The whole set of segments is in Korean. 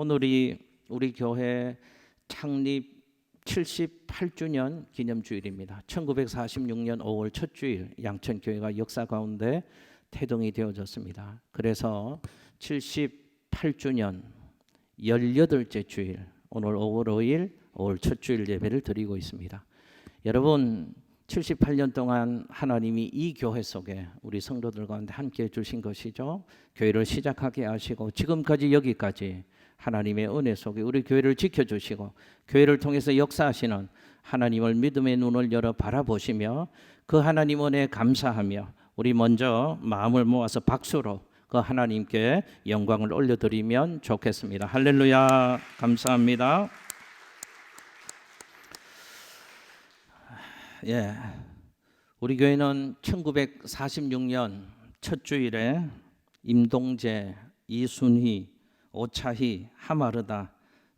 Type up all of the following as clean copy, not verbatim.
오늘이 우리 교회 창립 78주년 기념주일입니다. 1946년 5월 첫 주일 양천교회가 역사 가운데 태동이 되어졌습니다. 그래서 78주년 18째 주일 오늘 5월 5일 5월 첫 주일 예배를 드리고 있습니다. 여러분 78년 동안 하나님이 이 교회 속에 우리 성도들 가운데 함께 해주신 것이죠. 교회를 시작하게 하시고 지금까지 여기까지 하나님의 은혜 속에 우리 교회를 지켜주시고 교회를 통해서 역사하시는 하나님을 믿음의 눈을 열어 바라보시며 그 하나님 은혜에 감사하며 우리 먼저 마음을 모아서 박수로 그 하나님께 영광을 올려드리면 좋겠습니다. 할렐루야. 감사합니다. 우리 교회는 1946년 첫 주일에 임동재, 이순희, 오차희, 하마르다,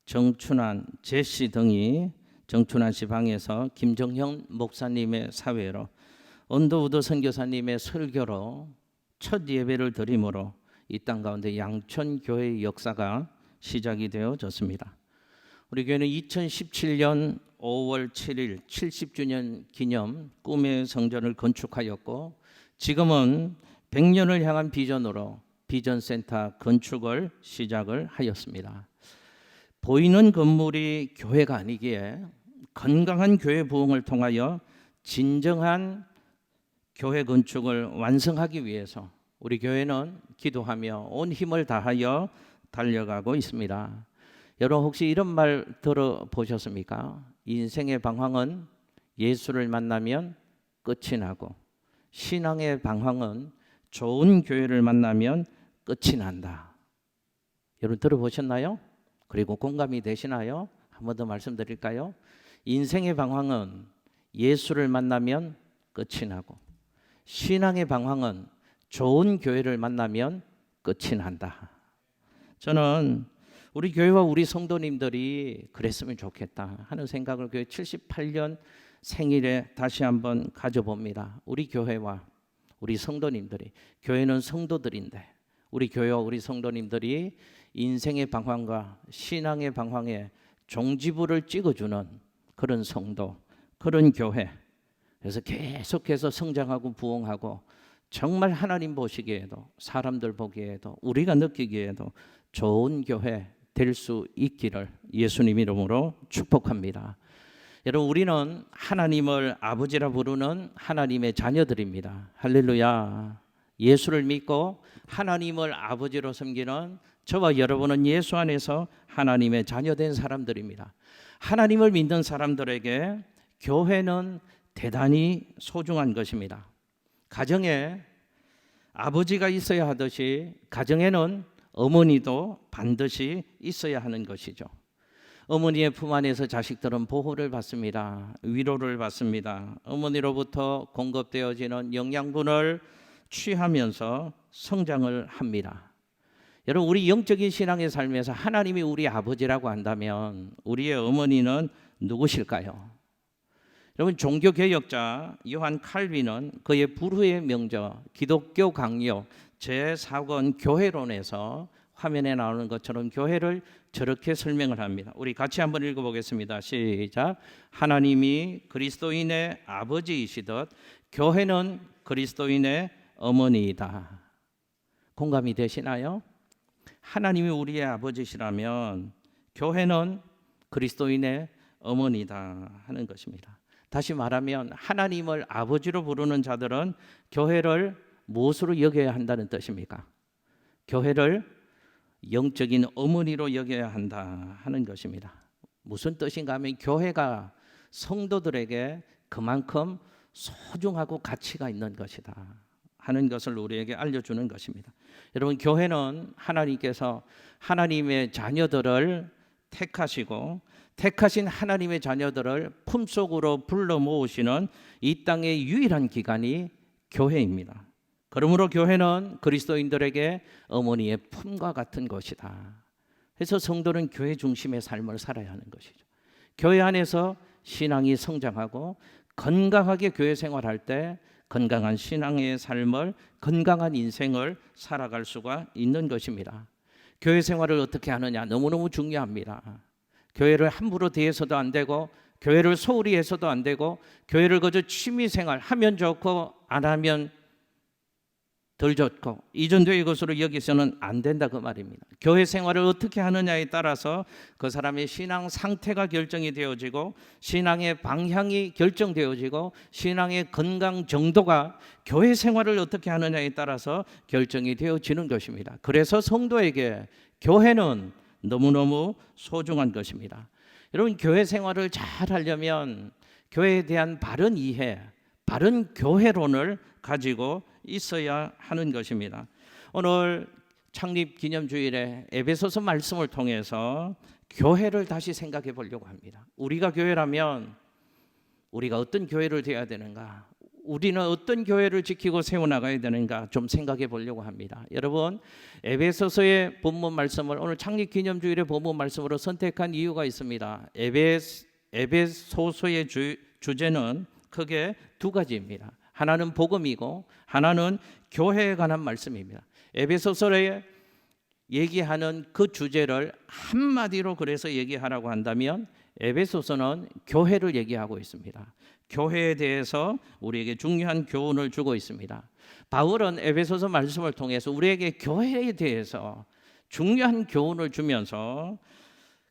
정춘환, 제시 등이 정춘환 씨 방에서 김정형 목사님의 사회로 언더우드 선교사님의 설교로 첫 예배를 드림으로 이 땅 가운데 양천교회의 역사가 시작이 되어졌습니다. 우리 교회는 2017년 5월 7일 70주년 기념 꿈의 성전을 건축하였고 지금은 100년을 향한 비전으로 비전센터 건축을 시작을 하였습니다. 보이는 건물이 교회가 아니기에 건강한 교회 부흥을 통하여 진정한 교회 건축을 완성하기 위해서 우리 교회는 기도하며 온 힘을 다하여 달려가고 있습니다. 여러분 혹시 이런 말 들어보셨습니까? 인생의 방황은 예수를 만나면 끝이 나고 신앙의 방황은 좋은 교회를 만나면 끝이 난다. 여러분 들어보셨나요? 그리고 공감이 되시나요? 한 번 더 말씀드릴까요? 인생의 방황은 예수를 만나면 끝이 나고 신앙의 방황은 좋은 교회를 만나면 끝이 난다. 저는 우리 교회와 우리 성도님들이 그랬으면 좋겠다 하는 생각을 교회 78년 생일에 다시 한번 가져봅니다. 우리 교회와 우리 성도님들이, 교회는 성도들인데 우리 교회와 우리 성도님들이 인생의 방황과 신앙의 방황에 종지부를 찍어주는 그런 성도, 그런 교회. 그래서 계속해서 성장하고 부흥하고 정말 하나님 보시기에도 사람들 보기에도 우리가 느끼기에도 좋은 교회 될 수 있기를 예수님 이름으로 축복합니다. 여러분 우리는 하나님을 아버지라 부르는 하나님의 자녀들입니다. 할렐루야. 예수를 믿고 하나님을 아버지로 섬기는 저와 여러분은 예수 안에서 하나님의 자녀된 사람들입니다. 하나님을 믿는 사람들에게 교회는 대단히 소중한 것입니다. 가정에 아버지가 있어야 하듯이 가정에는 어머니도 반드시 있어야 하는 것이죠. 어머니의 품 안에서 자식들은 보호를 받습니다. 위로를 받습니다. 어머니로부터 공급되어지는 영양분을 취하면서 성장을 합니다. 여러분 우리 영적인 신앙의 삶에서 하나님이 우리 아버지라고 한다면 우리의 어머니는 누구실까요? 여러분 종교개혁자 요한 칼빈은 그의 불후의 명저 기독교 강요 제4권 교회론에서 화면에 나오는 것처럼 교회를 저렇게 설명을 합니다. 우리 같이 한번 읽어보겠습니다. 시작. 하나님이 그리스도인의 아버지이시듯 교회는 그리스도인의 어머니이다. 공감이 되시나요? 하나님이 우리의 아버지시라면 교회는 그리스도인의 어머니다 하는 것입니다. 다시 말하면 하나님을 아버지로 부르는 자들은 교회를 무엇으로 여겨야 한다는 뜻입니까? 교회를 영적인 어머니로 여겨야 한다 하는 것입니다. 무슨 뜻인가 하면 교회가 성도들에게 그만큼 소중하고 가치가 있는 것이다 하는 것을 우리에게 알려주는 것입니다. 여러분 교회는 하나님께서 하나님의 자녀들을 택하시고 택하신 하나님의 자녀들을 품속으로 불러 모으시는 이 땅의 유일한 기관이 교회입니다. 그러므로 교회는 그리스도인들에게 어머니의 품과 같은 것이다. 그래서 성도는 교회 중심의 삶을 살아야 하는 것이죠. 교회 안에서 신앙이 성장하고 건강하게 교회 생활할 때 건강한 신앙의 삶을 건강한 인생을 살아갈 수가 있는 것입니다. 교회 생활을 어떻게 하느냐 너무너무 중요합니다. 교회를 함부로 대해서도 안 되고, 교회를 소홀히 해서도 안 되고, 교회를 그저 취미생활 하면 좋고 안 하면 덜 좋고 이 정도의 것으로 여기서는 안 된다 그 말입니다. 교회 생활을 어떻게 하느냐에 따라서 그 사람의 신앙 상태가 결정이 되어지고, 신앙의 방향이 결정되어지고, 신앙의 건강 정도가 교회 생활을 어떻게 하느냐에 따라서 결정이 되어지는 것입니다. 그래서 성도에게 교회는 너무너무 소중한 것입니다. 여러분, 교회 생활을 잘 하려면 교회에 대한 바른 이해, 바른 교회론을 가지고 있어야 하는 것입니다. 오늘 창립 기념주일에 에베소서 말씀을 통해서 교회를 다시 생각해 보려고 합니다. 우리가 교회라면 우리가 어떤 교회를 되어야 되는가, 우리는 어떤 교회를 지키고 세워나가야 되는가 좀 생각해 보려고 합니다. 여러분, 에베소서의 본문 말씀을 오늘 창립 기념주일의 본문 말씀으로 선택한 이유가 있습니다. 에베소서의 주제는 크게 두 가지입니다. 하나는 복음이고 하나는 교회에 관한 말씀입니다. 에베소서에 얘기하는 그 주제를 한마디로 그래서 얘기하라고 한다면 에베소서는 교회를 얘기하고 있습니다. 교회에 대해서 우리에게 중요한 교훈을 주고 있습니다. 바울은 에베소서 말씀을 통해서 우리에게 교회에 대해서 중요한 교훈을 주면서,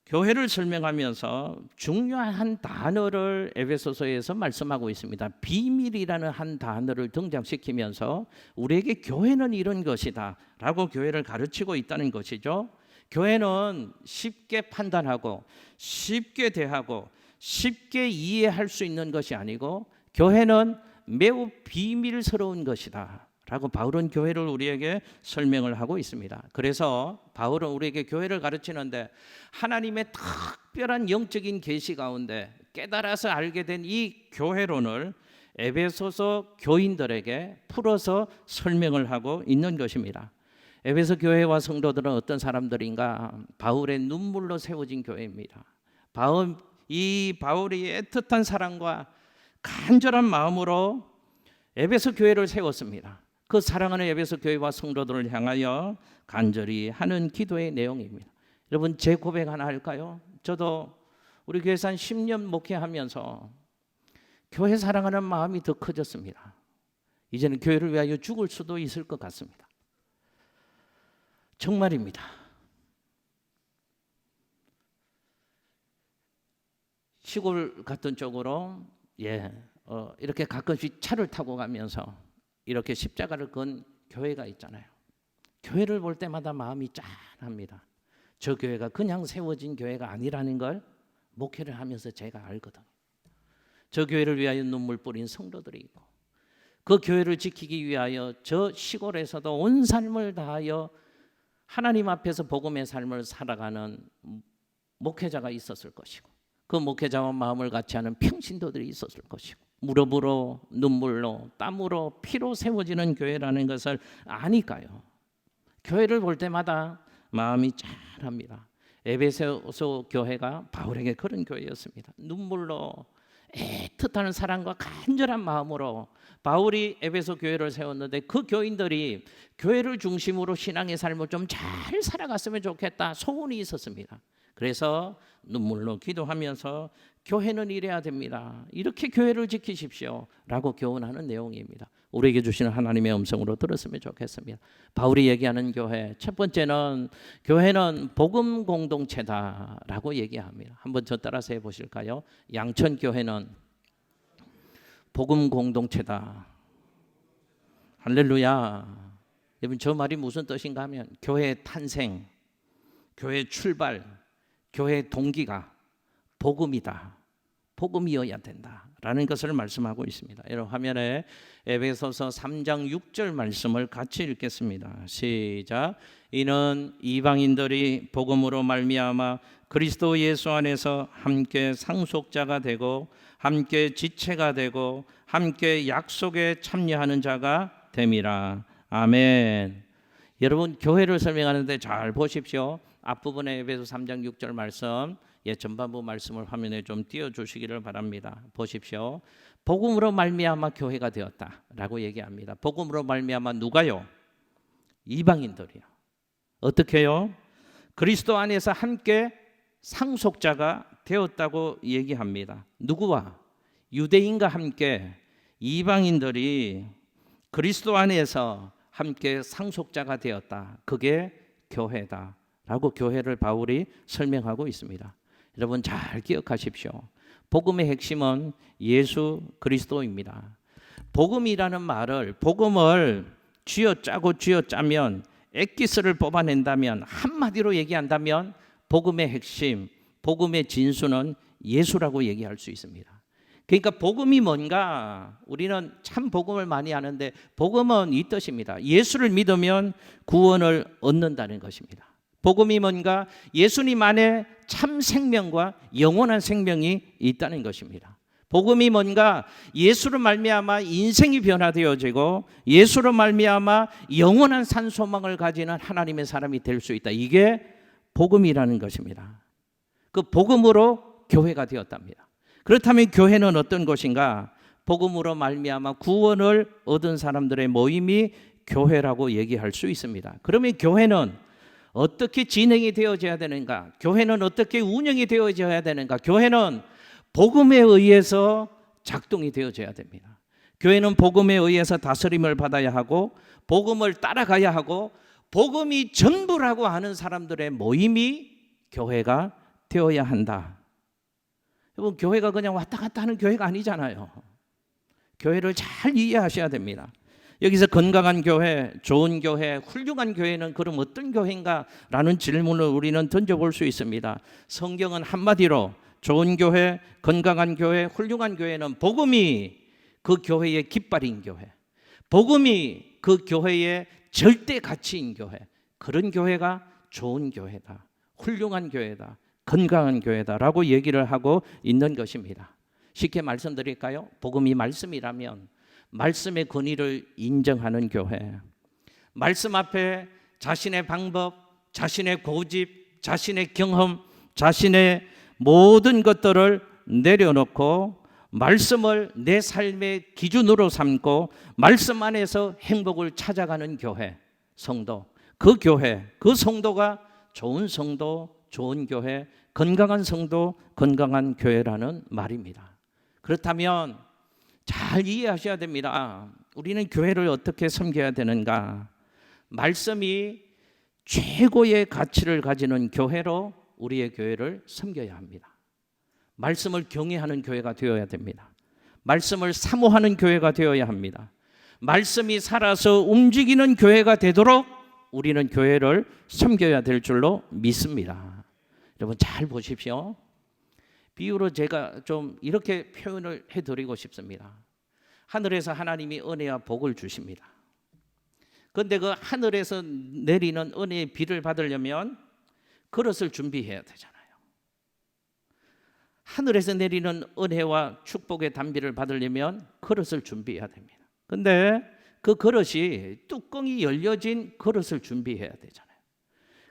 교회를 설명하면서 중요한 한 단어를 에베소서에서 말씀하고 있습니다. 비밀이라는 한 단어를 등장시키면서 우리에게 교회는 이런 것이다 라고 교회를 가르치고 있다는 것이죠. 교회는 쉽게 판단하고 쉽게 대하고 쉽게 이해할 수 있는 것이 아니고, 교회는 매우 비밀스러운 것이다 라고 바울은 교회를 우리에게 설명을 하고 있습니다. 그래서 바울은 우리에게 교회를 가르치는데 하나님의 특별한 영적인 계시 가운데 깨달아서 알게 된 이 교회론을 에베소서 교인들에게 풀어서 설명을 하고 있는 것입니다. 에베소 교회와 성도들은 어떤 사람들인가? 바울의 눈물로 세워진 교회입니다. 이 바울이 애틋한 사랑과 간절한 마음으로 에베소 교회를 세웠습니다. 그 사랑하는 에베소 교회와 성도들을 향하여 간절히 하는 기도의 내용입니다. 여러분, 제 고백 하나 할까요? 저도 우리 교회에서 한 10년 목회하면서 교회 사랑하는 마음이 더 커졌습니다. 이제는 교회를 위하여 죽을 수도 있을 것 같습니다. 정말입니다. 시골 같은 쪽으로 이렇게 가끔씩 차를 타고 가면서 이렇게 십자가를 건 교회가 있잖아요. 교회를 볼 때마다 마음이 짠합니다. 저 교회가 그냥 세워진 교회가 아니라는 걸 목회를 하면서 제가 알거든요. 저 교회를 위하여 눈물 뿌린 성도들이 있고, 그 교회를 지키기 위하여 저 시골에서도 온 삶을 다하여 하나님 앞에서 복음의 삶을 살아가는 목회자가 있었을 것이고, 그 목회자와 마음을 같이 하는 평신도들이 있었을 것이고, 무릎으로 눈물로 땀으로 피로 세워지는 교회라는 것을 아니까요. 교회를 볼 때마다 마음이 짠합니다. 에베소서 교회가 바울에게 그런 교회였습니다. 눈물로 애틋한 사랑과 간절한 마음으로 바울이 에베소 교회를 세웠는데, 그 교인들이 교회를 중심으로 신앙의 삶을 좀 잘 살아갔으면 좋겠다 소원이 있었습니다. 그래서 눈물로 기도하면서 교회는 이래야 됩니다, 이렇게 교회를 지키십시오 라고 교훈하는 내용입니다. 우리에게 주시는 하나님의 음성으로 들었으면 좋겠습니다. 바울이 얘기하는 교회, 첫 번째는 교회는 복음 공동체다 라고 얘기합니다. 한번 저 따라서 해보실까요? 양천교회는 복음 공동체다. 할렐루야. 여러분, 저 말이 무슨 뜻인가 하면 교회의 탄생, 교회의 출발, 교회의 동기가 복음이다, 복음이어야 된다라는 것을 말씀하고 있습니다. 여러분, 화면에 에베소서 3장 6절 말씀을 같이 읽겠습니다. 시작. 이는 이방인들이 복음으로 말미암아 그리스도 예수 안에서 함께 상속자가 되고 함께 지체가 되고 함께 약속에 참여하는 자가 됨이라. 아멘. 여러분, 교회를 설명하는데 잘 보십시오. 앞부분에 에베소 3장 6절 말씀, 전반부 말씀을 화면에 좀 띄워주시기를 바랍니다. 보십시오. 복음으로 말미암아 교회가 되었다라고 얘기합니다. 복음으로 말미암아 누가요? 이방인들이요. 어떻게요? 그리스도 안에서 함께 상속자가 되었다고 얘기합니다. 누구와? 유대인과 함께 이방인들이 그리스도 안에서 함께 상속자가 되었다. 그게 교회다라고 교회를 바울이 설명하고 있습니다. 여러분 잘 기억하십시오. 복음의 핵심은 예수 그리스도입니다. 복음이라는 말을, 복음을 쥐어짜면, 엑기스를 뽑아낸다면, 한마디로 얘기한다면 복음의 핵심, 복음의 진수는 예수라고 얘기할 수 있습니다. 그러니까 복음이 뭔가, 우리는 참 복음을 많이 하는데 복음은 이 뜻입니다. 예수를 믿으면 구원을 얻는다는 것입니다. 복음이 뭔가, 예수님 안에 참 생명과 영원한 생명이 있다는 것입니다. 복음이 뭔가, 예수로 말미암아 인생이 변화되어지고 예수로 말미암아 영원한 산소망을 가지는 하나님의 사람이 될 수 있다. 이게 복음이라는 것입니다. 그 복음으로 교회가 되었답니다. 그렇다면 교회는 어떤 것인가? 복음으로 말미암아 구원을 얻은 사람들의 모임이 교회라고 얘기할 수 있습니다. 그러면 교회는 어떻게 진행이 되어져야 되는가? 교회는 어떻게 운영이 되어져야 되는가? 교회는 복음에 의해서 작동이 되어져야 됩니다. 교회는 복음에 의해서 다스림을 받아야 하고 복음을 따라가야 하고 복음이 전부라고 하는 사람들의 모임이 교회가 되어야 한다. 여러분, 교회가 그냥 왔다 갔다 하는 교회가 아니잖아요. 교회를 잘 이해하셔야 됩니다. 여기서 건강한 교회, 좋은 교회, 훌륭한 교회는 그럼 어떤 교회인가? 라는 질문을 우리는 던져볼 수 있습니다. 성경은 한마디로 좋은 교회, 건강한 교회, 훌륭한 교회는 복음이 그 교회의 깃발인 교회, 복음이 그 교회의 절대 가치인 교회, 그런 교회가 좋은 교회다, 훌륭한 교회다, 건강한 교회다라고 얘기를 하고 있는 것입니다. 쉽게 말씀드릴까요? 복음이 말씀이라면 말씀의 권위를 인정하는 교회, 말씀 앞에 자신의 방법, 자신의 고집, 자신의 경험, 자신의 모든 것들을 내려놓고 말씀을 내 삶의 기준으로 삼고 말씀 안에서 행복을 찾아가는 교회, 성도, 그 교회, 그 성도가 좋은 성도, 좋은 교회, 건강한 성도, 건강한 교회라는 말입니다. 그렇다면 잘 이해하셔야 됩니다. 우리는 교회를 어떻게 섬겨야 되는가? 말씀이 최고의 가치를 가지는 교회로 우리의 교회를 섬겨야 합니다. 말씀을 경외하는 교회가 되어야 됩니다. 말씀을 사모하는 교회가 되어야 합니다. 말씀이 살아서 움직이는 교회가 되도록 우리는 교회를 섬겨야 될 줄로 믿습니다. 여러분 잘 보십시오. 비유로 제가 좀 이렇게 표현을 해드리고 싶습니다. 하늘에서 하나님이 은혜와 복을 주십니다. 그런데 그 하늘에서 내리는 은혜의 비를 받으려면 그릇을 준비해야 되잖아요. 하늘에서 내리는 은혜와 축복의 단비를 받으려면 그릇을 준비해야 됩니다. 그런데 그 그릇이 뚜껑이 열려진 그릇을 준비해야 되잖아요.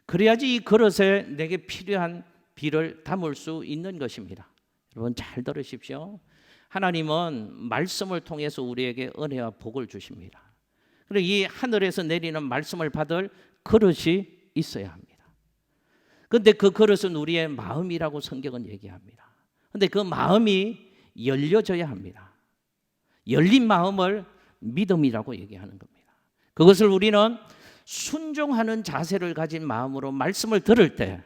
그래야지 이 그릇에 내게 필요한 비를 담을 수 있는 것입니다. 여러분 잘 들으십시오. 하나님은 말씀을 통해서 우리에게 은혜와 복을 주십니다. 그리고 이 하늘에서 내리는 말씀을 받을 그릇이 있어야 합니다. 그런데 그 그릇은 우리의 마음이라고 성경은 얘기합니다. 그런데 그 마음이 열려져야 합니다. 열린 마음을 믿음이라고 얘기하는 겁니다. 그것을 우리는 순종하는 자세를 가진 마음으로 말씀을 들을 때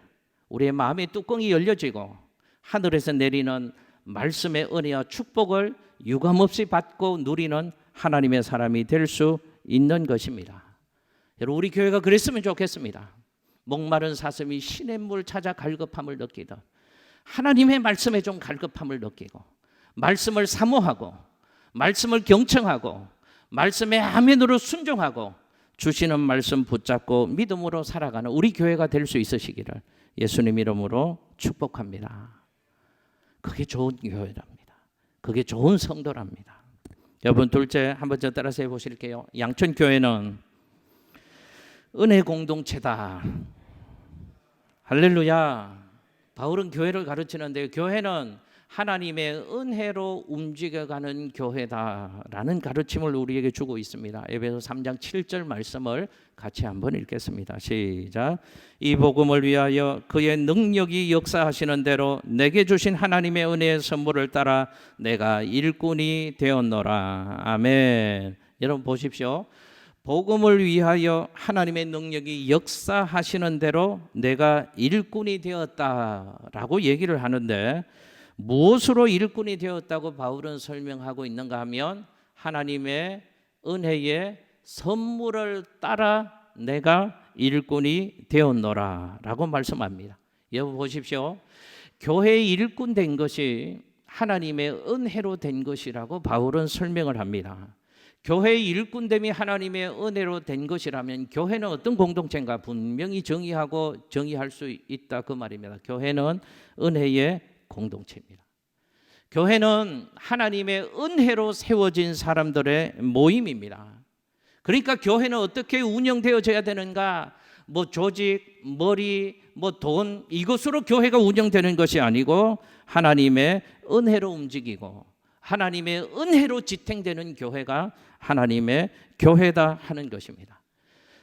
우리의 마음의 뚜껑이 열려지고 하늘에서 내리는 말씀의 은혜와 축복을 유감없이 받고 누리는 하나님의 사람이 될 수 있는 것입니다. 여러분 우리 교회가 그랬으면 좋겠습니다. 목마른 사슴이 시냇물 찾아 갈급함을 느끼듯 하나님의 말씀에 좀 갈급함을 느끼고 말씀을 사모하고 말씀을 경청하고 말씀에 아멘으로 순종하고 주시는 말씀 붙잡고 믿음으로 살아가는 우리 교회가 될 수 있으시기를 예수님 이름으로 축복합니다. 그게 좋은 교회랍니다. 그게 좋은 성도랍니다. 여러분 둘째 한번 저 따라서 해보실게요. 양천교회는 은혜 공동체다. 할렐루야. 바울은 교회를 가르치는데 교회는 하나님의 은혜로 움직여가는 교회다라는 가르침을 우리에게 주고 있습니다. 에베소 3장 7절 말씀을 같이 한번 읽겠습니다. 시작. 이 복음을 위하여 그의 능력이 역사하시는 대로 내게 주신 하나님의 은혜의 선물을 따라 내가 일꾼이 되었노라. 아멘. 여러분 보십시오. 복음을 위하여 하나님의 능력이 역사하시는 대로 내가 일꾼이 되었다라고 얘기를 하는데, 무엇으로 일꾼이 되었다고 바울은 설명하고 있는가 하면 하나님의 은혜의 선물을 따라 내가 일꾼이 되었노라 라고 말씀합니다. 여러분 보십시오. 교회의 일꾼 된 것이 하나님의 은혜로 된 것이라고 바울은 설명을 합니다. 교회의 일꾼됨이 하나님의 은혜로 된 것이라면 교회는 어떤 공동체인가 분명히 정의할 수 있다 그 말입니다. 교회는 은혜의 공동체입니다. 교회는 하나님의 은혜로 세워진 사람들의 모임입니다. 그러니까 교회는 어떻게 운영되어져야 되는가? 뭐 조직, 머리, 뭐 돈, 이것으로 교회가 운영되는 것이 아니고 하나님의 은혜로 움직이고 하나님의 은혜로 지탱되는 교회가 하나님의 교회다 하는 것입니다.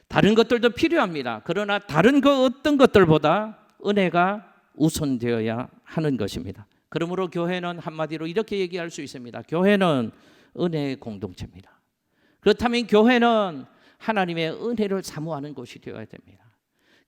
다른 것들도 필요합니다. 그러나 다른 어떤 것들보다 은혜가 우선되어야 하는 것입니다. 그러므로 교회는 한마디로 이렇게 얘기할 수 있습니다. 교회는 은혜의 공동체입니다. 그렇다면 교회는 하나님의 은혜를 사모하는 곳이 되어야 됩니다.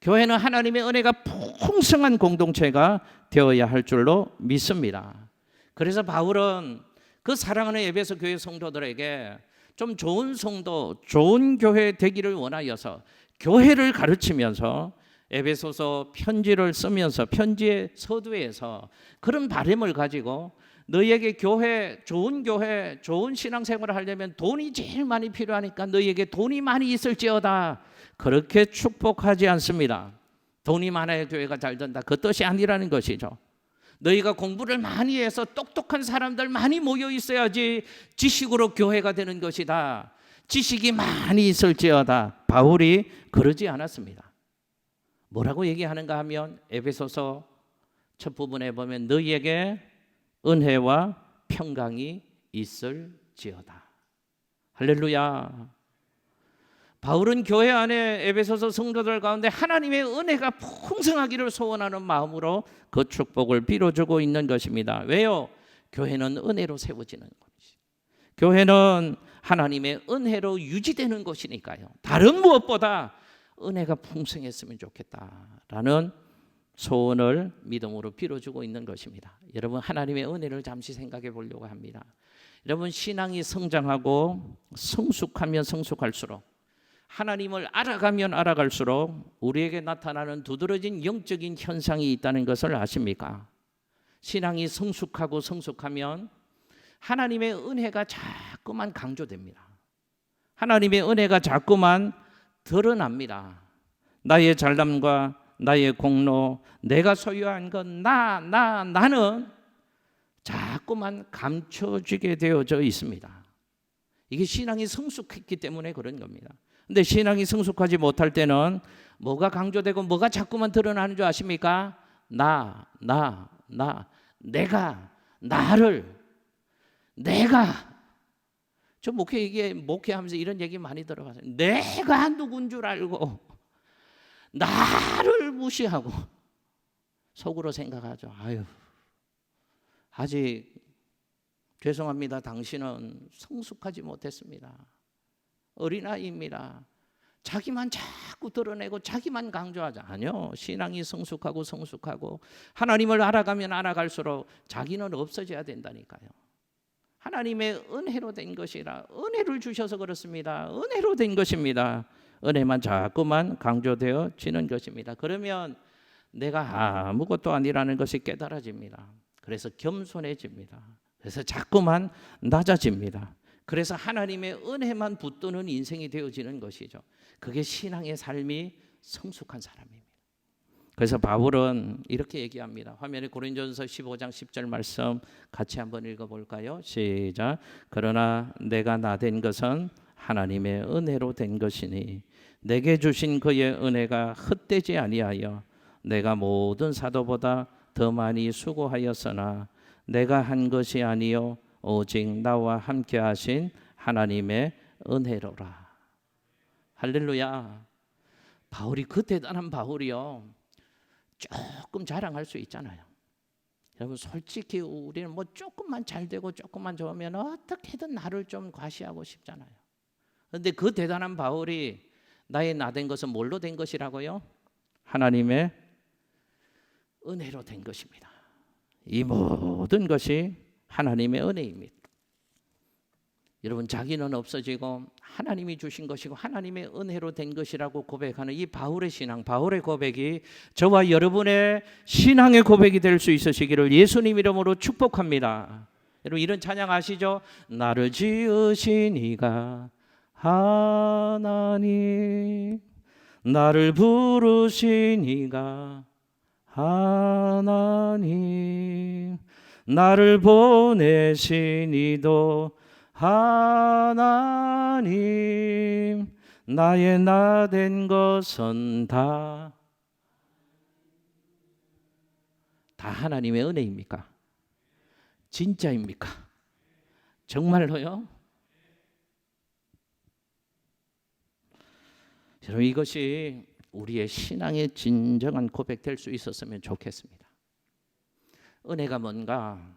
교회는 하나님의 은혜가 풍성한 공동체가 되어야 할 줄로 믿습니다. 그래서 바울은 그 사랑하는 에베소 교회 성도들에게 좀 좋은 성도, 좋은 교회 되기를 원하여서 교회를 가르치면서 에베소서 편지를 쓰면서 편지의 서두에서 그런 바람을 가지고 너희에게 교회, 좋은 신앙생활을 하려면 돈이 제일 많이 필요하니까 너희에게 돈이 많이 있을지어다, 그렇게 축복하지 않습니다. 돈이 많아야 교회가 잘 된다, 그 뜻이 아니라는 것이죠. 너희가 공부를 많이 해서 똑똑한 사람들 많이 모여 있어야지 지식으로 교회가 되는 것이다. 지식이 많이 있을지어다. 바울이 그러지 않았습니다. 뭐라고 얘기하는가 하면 에베소서 첫 부분에 보면 너희에게 은혜와 평강이 있을지어다. 할렐루야. 바울은 교회 안에 에베소서 성도들 가운데 하나님의 은혜가 풍성하기를 소원하는 마음으로 그 축복을 빌어주고 있는 것입니다. 왜요? 교회는 은혜로 세워지는 것이죠. 교회는 하나님의 은혜로 유지되는 것이니까요. 다른 무엇보다 은혜가 풍성했으면 좋겠다라는 소원을 믿음으로 빌어주고 있는 것입니다. 여러분, 하나님의 은혜를 잠시 생각해 보려고 합니다. 여러분, 신앙이 성장하고 성숙하면 성숙할수록, 하나님을 알아가면 알아갈수록 우리에게 나타나는 두드러진 영적인 현상이 있다는 것을 아십니까? 신앙이 성숙하고 성숙하면 하나님의 은혜가 자꾸만 강조됩니다. 하나님의 은혜가 자꾸만 드러납니다. 나의 잘남과 나의 공로, 내가 소유한 건 나는 자꾸만 감춰지게 되어져 있습니다. 이게 신앙이 성숙했기 때문에 그런 겁니다. 근데 신앙이 성숙하지 못할 때는 뭐가 강조되고 뭐가 자꾸만 드러나는 줄 아십니까? 내가, 나를, 내가. 저 목회하면서 이런 얘기 많이 들어봤어요. 내가 누군 줄 알고 나를 무시하고 속으로 생각하죠. 아유, 아직 죄송합니다. 당신은 성숙하지 못했습니다. 어린아이입니다. 자기만 자꾸 드러내고 자기만 강조하자. 아니요. 신앙이 성숙하고 하나님을 알아가면 알아갈수록 자기는 없어져야 된다니까요. 하나님의 은혜로 된 것이라, 은혜를 주셔서 그렇습니다. 은혜로 된 것입니다. 은혜만 자꾸만 강조되어지는 것입니다. 그러면 내가 아무것도 아니라는 것이 깨달아집니다. 그래서 겸손해집니다. 그래서 자꾸만 낮아집니다. 그래서 하나님의 은혜만 붙드는 인생이 되어지는 것이죠. 그게 신앙의 삶이 성숙한 사람입니다. 그래서 바울은 이렇게 얘기합니다. 화면에 고린도전서 15장 10절 말씀 같이 한번 읽어볼까요? 시작. 그러나 내가 나 된 것은 하나님의 은혜로 된 것이니 내게 주신 그의 은혜가 헛되지 아니하여 내가 모든 사도보다 더 많이 수고하였으나 내가 한 것이 아니요 오직 나와 함께 하신 하나님의 은혜로라. 할렐루야. 바울이 그 대단한 바울이요, 조금 자랑할 수 있잖아요. 여러분 솔직히 우리는 뭐 조금만 잘 되고 조금만 좋으면 어떻게든 나를 좀 과시하고 싶잖아요. 그런데 그 대단한 바울이 나의 나 된 것은 뭘로 된 것이라고요? 하나님의 은혜로 된 것입니다. 이 모든 것이 하나님의 은혜입니다. 여러분 자기는 없어지고 하나님이 주신 것이고 하나님의 은혜로 된 것이라고 고백하는 이 바울의 신앙, 바울의 고백이 저와 여러분의 신앙의 고백이 될 수 있으시기를 예수님 이름으로 축복합니다. 여러분 이런 찬양 아시죠? 나를 지으신 이가 하나님, 나를 부르신 이가 하나님, 나를 보내신 이도 하나님, 나의 나 된 것은 다 하나님의 은혜입니까? 진짜입니까? 정말로요? 여러분 이것이 우리의 신앙의 진정한 고백될 수 있었으면 좋겠습니다. 은혜가 뭔가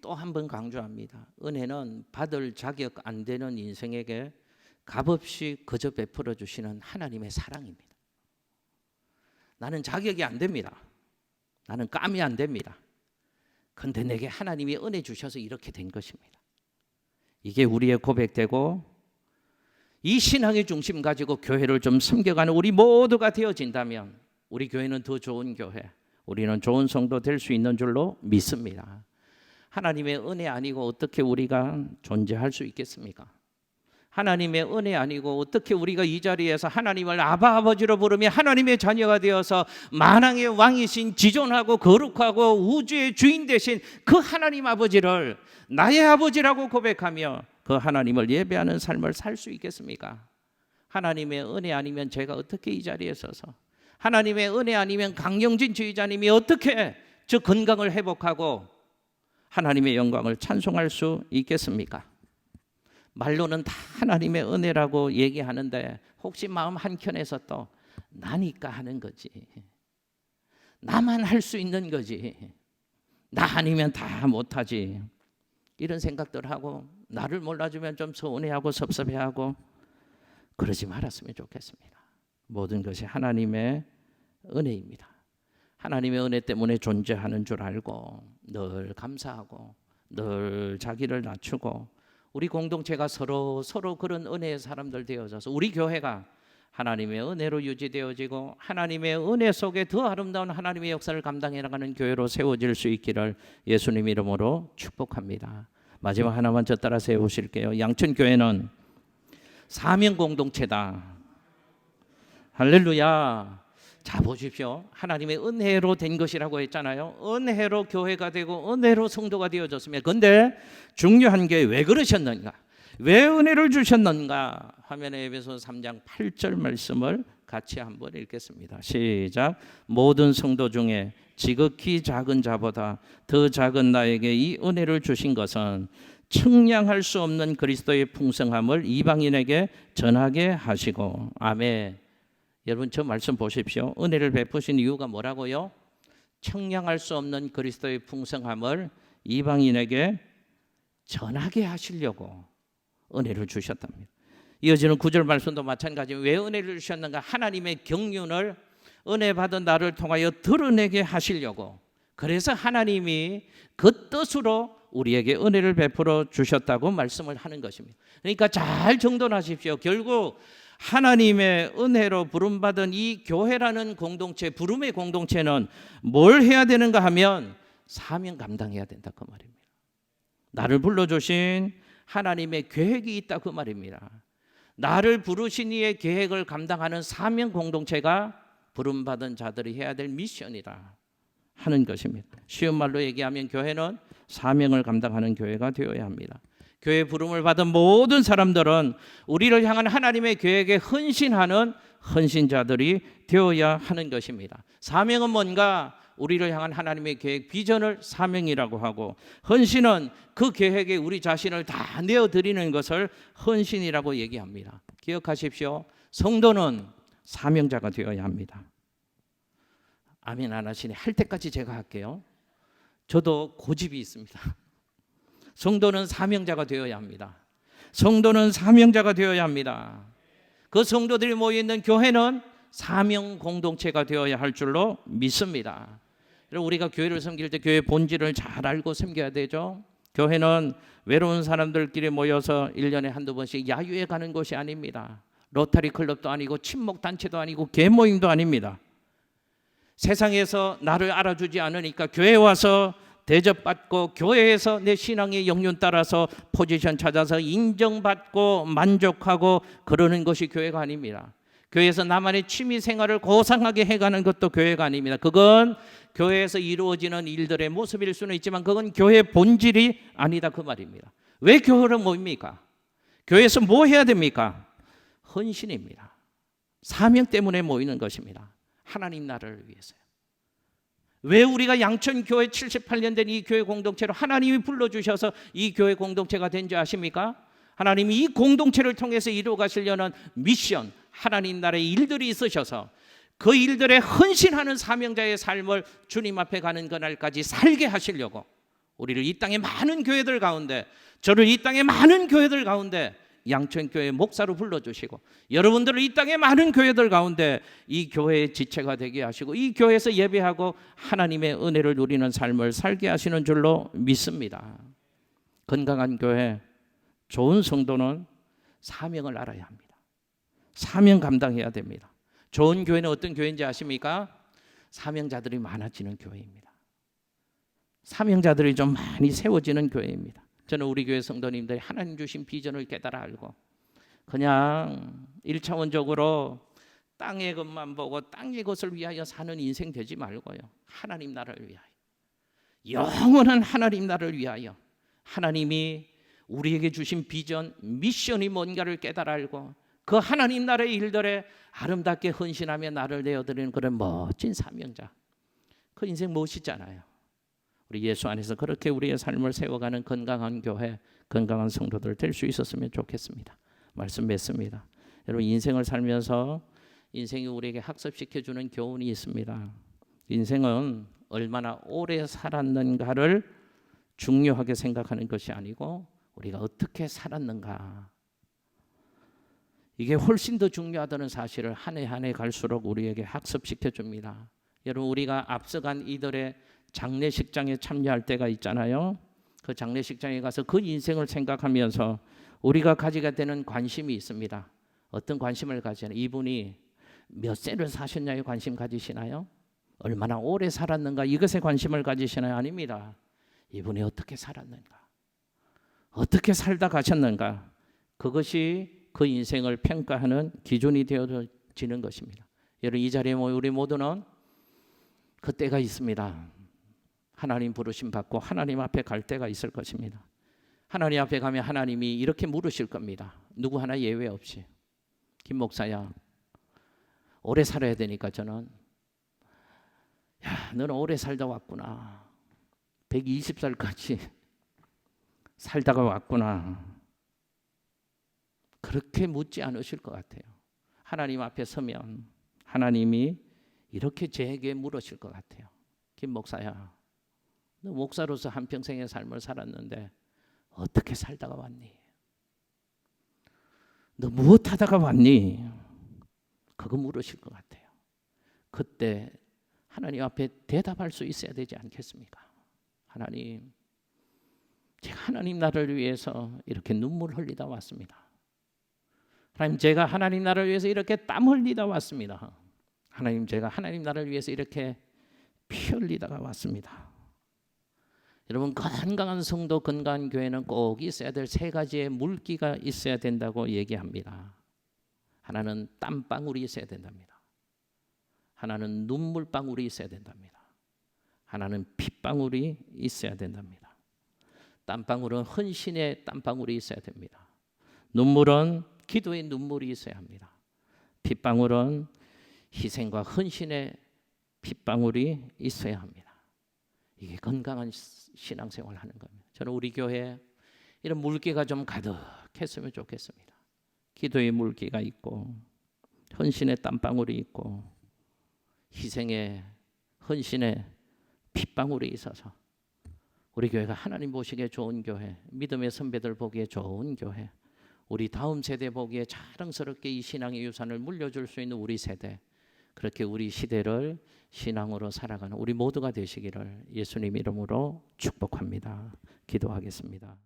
또 한 번 강조합니다. 은혜는 받을 자격 안 되는 인생에게 값없이 거저 베풀어 주시는 하나님의 사랑입니다. 나는 자격이 안 됩니다. 나는 감이 안 됩니다. 그런데 내게 하나님이 은혜 주셔서 이렇게 된 것입니다. 이게 우리의 고백되고 이 신앙의 중심 가지고 교회를 좀 섬겨가는 우리 모두가 되어진다면 우리 교회는 더 좋은 교회, 우리는 좋은 성도 될 수 있는 줄로 믿습니다. 하나님의 은혜 아니고 어떻게 우리가 존재할 수 있겠습니까? 하나님의 은혜 아니고 어떻게 우리가 이 자리에서 하나님을 아바 아버지로 부르며 하나님의 자녀가 되어서 만왕의 왕이신 지존하고 거룩하고 우주의 주인 되신 그 하나님 아버지를 나의 아버지라고 고백하며 그 하나님을 예배하는 삶을 살 수 있겠습니까? 하나님의 은혜 아니면 제가 어떻게 이 자리에 서서, 하나님의 은혜 아니면 강영진 지휘자님이 어떻게 저 건강을 회복하고 하나님의 영광을 찬송할 수 있겠습니까? 말로는 다 하나님의 은혜라고 얘기하는데 혹시 마음 한켠에서 또 나니까 하는 거지, 나만 할 수 있는 거지, 나 아니면 다 못하지, 이런 생각들 하고 나를 몰라주면 좀 서운해하고 섭섭해하고 그러지 말았으면 좋겠습니다. 모든 것이 하나님의 은혜입니다. 하나님의 은혜 때문에 존재하는 줄 알고 늘 감사하고 늘 자기를 낮추고 우리 공동체가 서로 그런 은혜의 사람들 되어져서 우리 교회가 하나님의 은혜로 유지되어지고 하나님의 은혜 속에 더 아름다운 하나님의 역사를 감당해 나가는 교회로 세워질 수 있기를 예수님 이름으로 축복합니다. 마지막 하나만 저 따라 세우실게요. 양천교회는 사명 공동체다. 할렐루야. 자 보십시오. 하나님의 은혜로 된 것이라고 했잖아요. 은혜로 교회가 되고 은혜로 성도가 되어졌으면, 그런데 중요한 게 왜 그러셨는가, 왜 은혜를 주셨는가 하면 에베소서 3장 8절 말씀을 같이 한번 읽겠습니다. 시작. 모든 성도 중에 지극히 작은 자보다 더 작은 나에게 이 은혜를 주신 것은 측량할 수 없는 그리스도의 풍성함을 이방인에게 전하게 하시고. 아멘. 여러분 저 말씀 보십시오. 은혜를 베푸신 이유가 뭐라고요? 측량할 수 없는 그리스도의 풍성함을 이방인에게 전하게 하시려고 은혜를 주셨답니다. 이어지는 9절 말씀도 마찬가지로 왜 은혜를 주셨는가? 하나님의 경륜을 은혜 받은 나를 통하여 드러내게 하시려고. 그래서 하나님이 그 뜻으로 우리에게 은혜를 베풀어 주셨다고 말씀을 하는 것입니다. 그러니까 잘 정돈하십시오. 결국 하나님의 은혜로 부름받은 이 교회라는 공동체, 부름의 공동체는 뭘 해야 되는가 하면 사명 감당해야 된다 그 말입니다. 나를 불러주신 하나님의 계획이 있다 그 말입니다. 나를 부르신 이의 계획을 감당하는 사명 공동체가 부름받은 자들이 해야 될 미션이다 하는 것입니다. 쉬운 말로 얘기하면 교회는 사명을 감당하는 교회가 되어야 합니다. 교회 부름을 받은 모든 사람들은 우리를 향한 하나님의 계획에 헌신하는 헌신자들이 되어야 하는 것입니다. 사명은 뭔가? 우리를 향한 하나님의 계획, 비전을 사명이라고 하고, 헌신은 그 계획에 우리 자신을 다 내어드리는 것을 헌신이라고 얘기합니다. 기억하십시오. 성도는 사명자가 되어야 합니다. 아멘 안 하시네. 할 때까지 제가 할게요. 저도 고집이 있습니다. 성도는 사명자가 되어야 합니다. 성도는 사명자가 되어야 합니다. 그 성도들이 모여있는 교회는 사명 공동체가 되어야 할 줄로 믿습니다. 우리가 교회를 섬길 때 교회 본질을 잘 알고 섬겨야 되죠. 교회는 외로운 사람들끼리 모여서 1년에 한두 번씩 야유회 가는 곳이 아닙니다. 로타리 클럽도 아니고 친목단체도 아니고 계모임도 아닙니다. 세상에서 나를 알아주지 않으니까 교회에 와서 대접받고, 교회에서 내 신앙의 영륜 따라서 포지션 찾아서 인정받고 만족하고 그러는 것이 교회가 아닙니다. 교회에서 나만의 취미 생활을 고상하게 해가는 것도 교회가 아닙니다. 그건 교회에서 이루어지는 일들의 모습일 수는 있지만 그건 교회의 본질이 아니다, 그 말입니다. 왜 교회를 모입니까? 교회에서 뭐 해야 됩니까? 헌신입니다. 사명 때문에 모이는 것입니다. 하나님 나라를 위해서요. 왜 우리가 양천교회 78년 된 이 교회 공동체로 하나님이 불러주셔서 이 교회 공동체가 된 줄 아십니까? 하나님이 이 공동체를 통해서 이루어 가시려는 미션, 하나님 나라의 일들이 있으셔서 그 일들에 헌신하는 사명자의 삶을 주님 앞에 가는 그날까지 살게 하시려고 우리를 이 땅의 많은 교회들 가운데, 저를 이 땅의 많은 교회들 가운데 양천교회 목사로 불러주시고, 여러분들을 이 땅의 많은 교회들 가운데 이 교회의 지체가 되게 하시고, 이 교회에서 예배하고 하나님의 은혜를 누리는 삶을 살게 하시는 줄로 믿습니다. 건강한 교회, 좋은 성도는 사명을 알아야 합니다. 사명 감당해야 됩니다. 좋은 교회는 어떤 교회인지 아십니까? 사명자들이 많아지는 교회입니다. 사명자들이 좀 많이 세워지는 교회입니다. 저는 우리 교회 성도님들이 하나님 주신 비전을 깨달아 알고 그냥 1차원적으로 땅의 것만 보고 땅의 것을 위하여 사는 인생 되지 말고요, 하나님 나라를 위하여, 영원한 하나님 나라를 위하여 하나님이 우리에게 주신 비전, 미션이 뭔가를 깨달아 알고 그 하나님 나라의 일들에 아름답게 헌신하며 나를 내어드리는 그런 멋진 사명자, 그 인생 멋있잖아요. 우리 예수 안에서 그렇게 우리의 삶을 세워가는 건강한 교회, 건강한 성도들 될 수 있었으면 좋겠습니다. 말씀 맺습니다. 여러분, 인생을 살면서 인생이 우리에게 학습시켜주는 교훈이 있습니다. 인생은 얼마나 오래 살았는가를 중요하게 생각하는 것이 아니고 우리가 어떻게 살았는가, 이게 훨씬 더 중요하다는 사실을 한 해 한 해 갈수록 우리에게 학습시켜줍니다. 여러분, 우리가 앞서간 이들의 장례식장에 참여할 때가 있잖아요. 그 장례식장에 가서 그 인생을 생각하면서 우리가 가지게 되는 관심이 있습니다. 어떤 관심을 가지나요? 이분이 몇 세를 사셨냐에 관심 가지시나요? 얼마나 오래 살았는가 이것에 관심을 가지시나요? 아닙니다. 이분이 어떻게 살았는가, 어떻게 살다 가셨는가, 그것이 그 인생을 평가하는 기준이 되어지는 것입니다. 여러분, 이 자리에 모인 우리 모두는 그 때가 있습니다. 하나님 부르심 받고 하나님 앞에 갈 때가 있을 것입니다. 하나님 앞에 가면 하나님이 이렇게 물으실 겁니다. 누구 하나 예외 없이. 김 목사야, 오래 살아야 되니까 저는, 야, 너는 오래 살다 왔구나. 120살까지 살다가 왔구나. 그렇게 묻지 않으실 것 같아요. 하나님 앞에 서면 하나님이 이렇게 제게 물으실 것 같아요. 김 목사야, 너 목사로서 한평생의 삶을 살았는데 어떻게 살다가 왔니? 너 무엇 하다가 왔니? 그거 물으실 것 같아요. 그때 하나님 앞에 대답할 수 있어야 되지 않겠습니까? 하나님, 제가 하나님 나라를 위해서 이렇게 눈물 흘리다 왔습니다. 하나님, 제가 하나님 나라를 위해서 이렇게 땀 흘리다 왔습니다. 하나님, 제가 하나님 나라를 위해서 이렇게 피 흘리다가 왔습니다. 여러분, 건강한 성도, 건강한 교회는 꼭 있어야 될 세 가지의 물기가 있어야 된다고 얘기합니다. 하나는 땀방울이 있어야 된답니다. 하나는 눈물방울이 있어야 된답니다. 하나는 핏방울이 있어야 된답니다. 땀방울은 헌신의 땀방울이 있어야 됩니다. 눈물은 기도의 눈물이 있어야 합니다. 핏방울은 희생과 헌신의 핏방울이 있어야 합니다. 이게 건강한 신앙생활을 하는 겁니다. 저는 우리 교회에 이런 물기가 좀 가득했으면 좋겠습니다. 기도의 물기가 있고 헌신의 땀방울이 있고 희생의 헌신의 핏방울이 있어서 우리 교회가 하나님 보시기에 좋은 교회, 믿음의 선배들 보기에 좋은 교회, 우리 다음 세대 보기에 자랑스럽게 이 신앙의 유산을 물려줄 수 있는 우리 세대, 그렇게 우리 시대를 신앙으로 살아가는 우리 모두가 되시기를 예수님 이름으로 축복합니다. 기도하겠습니다.